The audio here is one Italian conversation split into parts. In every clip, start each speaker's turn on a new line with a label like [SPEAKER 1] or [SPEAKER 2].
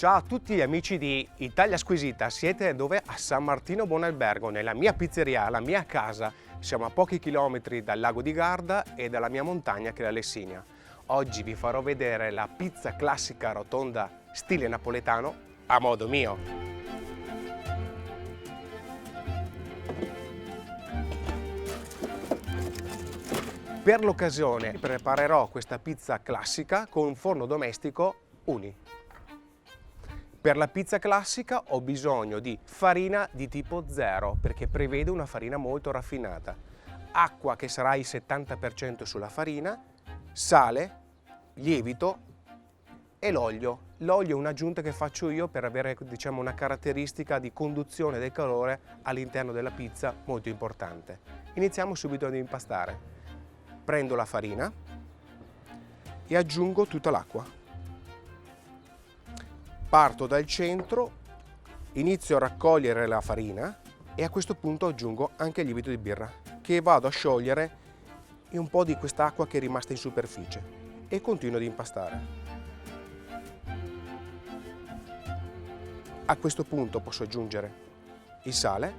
[SPEAKER 1] Ciao a tutti gli amici di Italia Squisita, siete dove? A San Martino Buonalbergo, nella mia pizzeria, la mia casa. Siamo a pochi chilometri dal lago di Garda e dalla mia montagna che è la Lessinia. Oggi vi farò vedere la pizza classica rotonda stile napoletano a modo mio. Per l'occasione preparerò questa pizza classica con un forno domestico Uni. Per la pizza classica ho bisogno di farina di tipo 0 perché prevede una farina molto raffinata, acqua che sarà il 70% sulla farina, sale, lievito e l'olio. L'olio è un'aggiunta che faccio io per avere, diciamo, una caratteristica di conduzione del calore all'interno della pizza molto importante. Iniziamo subito ad impastare. Prendo la farina e aggiungo tutta l'acqua. Parto dal centro, inizio a raccogliere la farina e a questo punto aggiungo anche il lievito di birra che vado a sciogliere in un po' di quest'acqua che è rimasta in superficie e continuo ad impastare. A questo punto posso aggiungere il sale.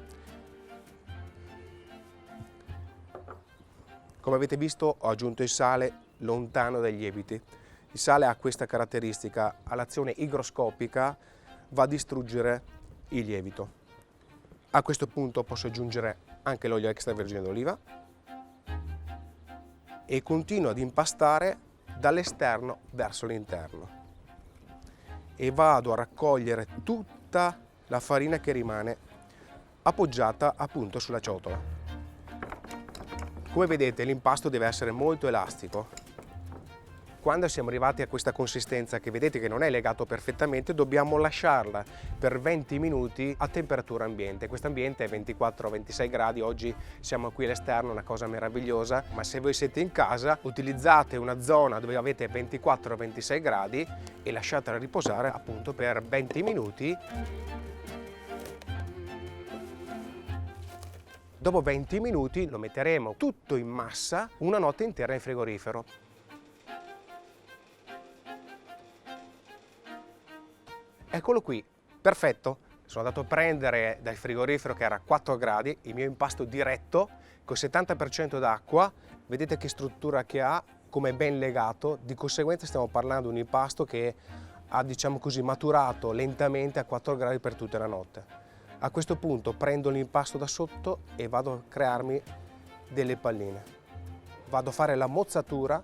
[SPEAKER 1] Come avete visto ho aggiunto il sale lontano dai lieviti. Il sale ha questa caratteristica, all'azione igroscopica va a distruggere il lievito. A questo punto posso aggiungere anche l'olio extravergine d'oliva e continuo ad impastare dall'esterno verso l'interno e vado a raccogliere tutta la farina che rimane appoggiata appunto sulla ciotola. Come vedete l'impasto deve essere molto elastico. Quando siamo arrivati a questa consistenza che vedete che non è legato perfettamente, dobbiamo lasciarla per 20 minuti a temperatura ambiente. Questo ambiente è 24-26 gradi, oggi siamo qui all'esterno, una cosa meravigliosa, ma se voi siete in casa utilizzate una zona dove avete 24-26 gradi e lasciatela riposare appunto per 20 minuti. Dopo 20 minuti lo metteremo tutto in massa una notte intera in frigorifero. Eccolo qui, perfetto. Sono andato a prendere dal frigorifero che era a 4 gradi il mio impasto diretto con 70% d'acqua. Vedete che struttura che ha, come è ben legato. Di conseguenza stiamo parlando di un impasto che ha, diciamo così, maturato lentamente a 4 gradi per tutta la notte. A questo punto prendo l'impasto da sotto e vado a crearmi delle palline. Vado a fare la mozzatura,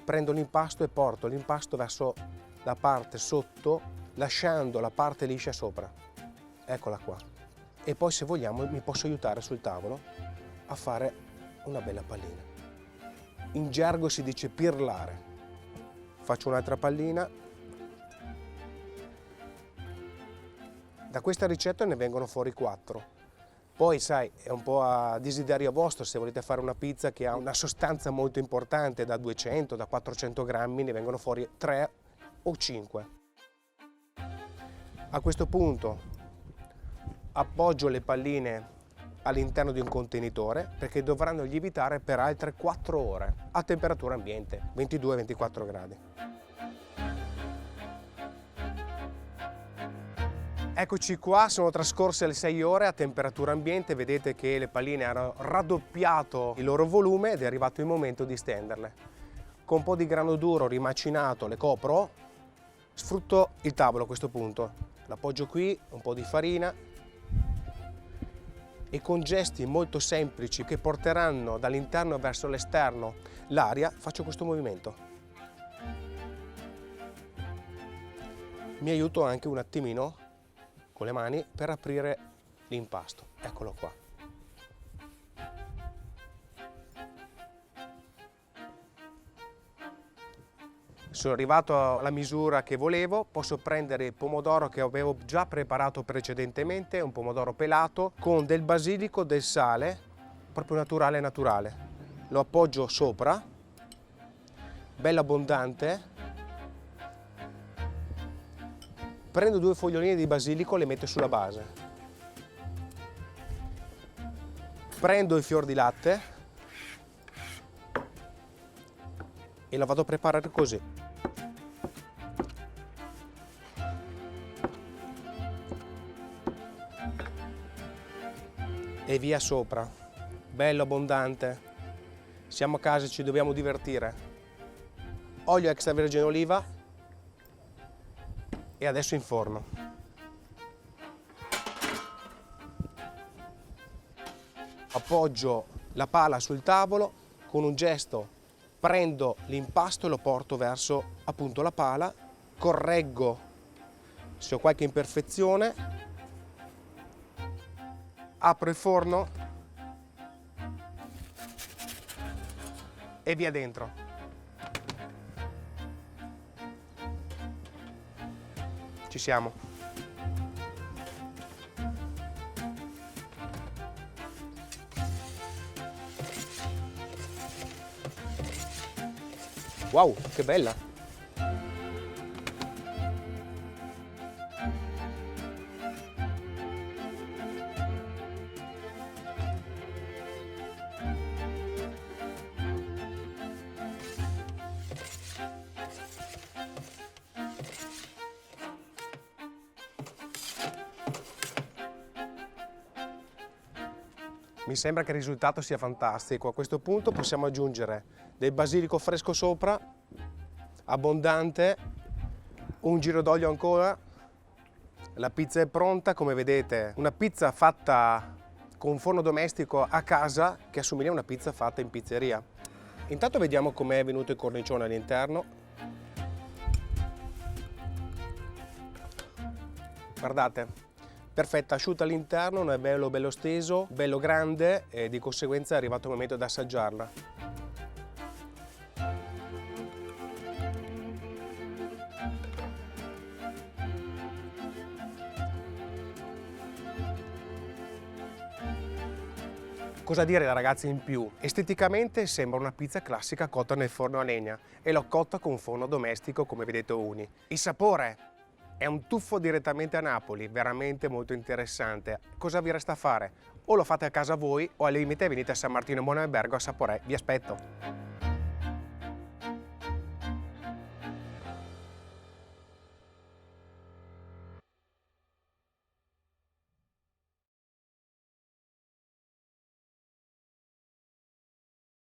[SPEAKER 1] prendo l'impasto e porto l'impasto verso la parte sotto, lasciando la parte liscia sopra. Eccola qua. E poi se vogliamo mi posso aiutare sul tavolo a fare una bella pallina. In gergo si dice pirlare. Faccio un'altra pallina. Da questa ricetta ne vengono fuori 4. Poi sai, è un po' a desiderio vostro, se volete fare una pizza che ha una sostanza molto importante, da 200, da 400 grammi, ne vengono fuori 3 o 5. A questo punto appoggio le palline all'interno di un contenitore perché dovranno lievitare per altre 4 ore a temperatura ambiente, 22-24 gradi. Eccoci qua, sono trascorse le 6 ore a temperatura ambiente, vedete che le palline hanno raddoppiato il loro volume ed è arrivato il momento di stenderle. Con un po' di grano duro rimacinato le copro, sfrutto il tavolo a questo punto, l'appoggio qui, un po' di farina e con gesti molto semplici che porteranno dall'interno verso l'esterno l'aria, faccio questo movimento. Mi aiuto anche un attimino con le mani per aprire l'impasto. Eccolo qua. Sono arrivato alla misura che volevo, posso prendere il pomodoro che avevo già preparato precedentemente, un pomodoro pelato con del basilico, del sale, proprio naturale. Lo appoggio sopra, bello abbondante. Prendo 2 foglioline di basilico e le metto sulla base. Prendo il fior di latte e lo vado a preparare così. e via sopra, bello abbondante. Siamo a casa e ci dobbiamo divertire. Olio extravergine oliva e adesso in forno. Appoggio la pala sul tavolo, con un gesto prendo l'impasto e lo porto verso appunto la pala, correggo se ho qualche imperfezione, apro il forno e via dentro. Ci siamo. Wow, che bella! Mi sembra che il risultato sia fantastico. A questo punto possiamo aggiungere del basilico fresco sopra, abbondante, un giro d'olio ancora. La pizza è pronta, come vedete, una pizza fatta con un forno domestico a casa che assomiglia a una pizza fatta in pizzeria. Intanto vediamo com'è venuto il cornicione all'interno. Guardate. Perfetta, asciutta all'interno, non è bello steso, bello grande e di conseguenza è arrivato il momento di assaggiarla. Cosa dire ragazzi in più? Esteticamente sembra una pizza classica cotta nel forno a legna e l'ho cotta con un forno domestico come vedete Uni. Il sapore? È un tuffo direttamente a Napoli, veramente molto interessante. Cosa vi resta a fare? O lo fate a casa voi o al limite venite a San Martino in Buon Albergo a Saporè. Vi aspetto!